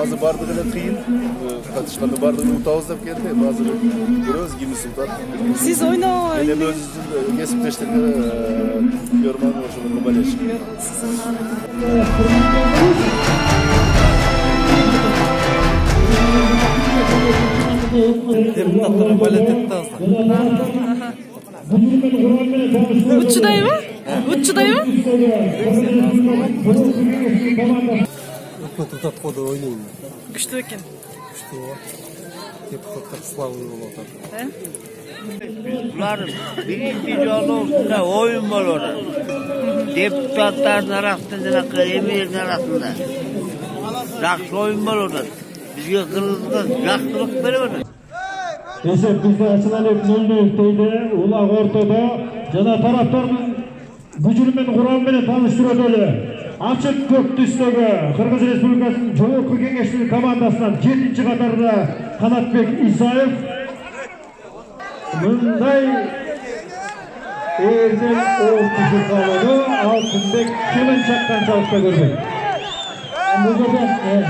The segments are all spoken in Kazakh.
Азыр бардыгы эле кыйын. Катышканда бардыгын утабыз деп келди. Азыр көрөбүз ким Султан. Сиз ойноо. Мен өзүбүздүн кесиптештерге көрмөн ошого болочу. Депутаттар балет этти азыр. Учудайбы? Учудайбы? Өкмөт утаткоодо ойнойм. Күчтүү экен. Күчтүү. Депутаттар славный болуп атат. Bular birinchi jolu ustida o'yin bo'ladi. Deputatlar arasida, emir arasida. Yaxshi o'yin bo'ladi. Bizga qirg'izlar yaxshilik beradi. Esep bizde açılanıp nöldük deydi. Ulaq ortada jana taraftardın gücünün Kur'an bilen tanıştırıyor öyle. Açık kök düştегі Kırgız Respublikasının Жогорку Кеңештин командасынан 7-ci қатарда Kanatbek İsaев мындай эрден ортушу калыды Алтынбек келин чакканчалыкта көрбөйт. Бул жерден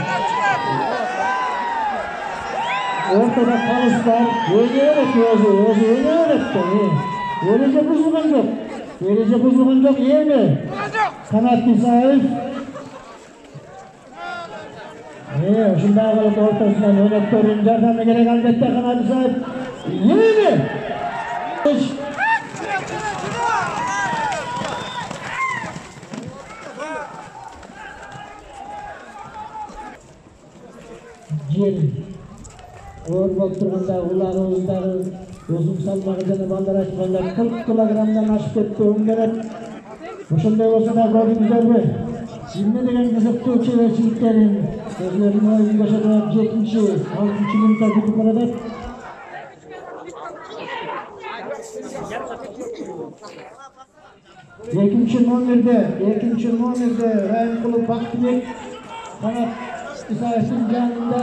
ortada kalışlar, öyle Böylece buzulgan yok. Böylece buzulgan yok, iyi mi? Kanat İsaев. Şundan kalıp ortasından yönetörün yardımına gerek elbette Kanat İsaев. İyi mi? Gelin. Ağır baktırganda ulağımızдағы өзüm salmağı jana balдар açqanlar 40 kilogramdan aşıp ketdi öngörөт. Ошондой болсо да көрдүңүздөрбү? Эмне деген кызыктуу чеберчиликтерин өзүлөрүнүн оюн жашадып 7-6 минутта бүтүп баратат. Экинчи номерде Райымкулов Бактыбек Канат İsaev'in жанында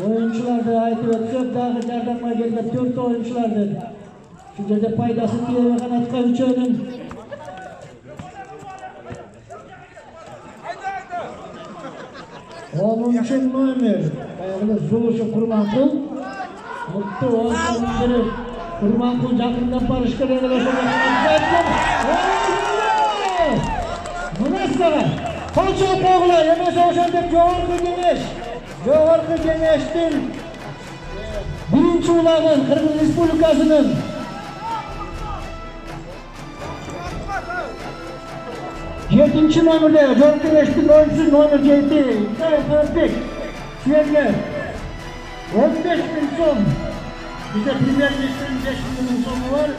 oyuncularda айтып өтсөк, дагы жардамга келген 4 oyunculardı. Şu жерде пайдасы тиеби канатка үчөөнүн. 10-нчы номер Зулушу Курманкул. Мыкты ойунчунун бири Курманкул жакындап барыш керек эле ошого. Мынасыга Колчок оğlu эмесе ошентип Жогорку Кеңештин биринчи улагы Кыргыз Республикасынын жетинчи номерде Жогорку Кеңештин oyuncusu номер 7 Kanatbek Süerge 15.000 so'm. Bizde Premier Lig'in 5.000 so'mu var.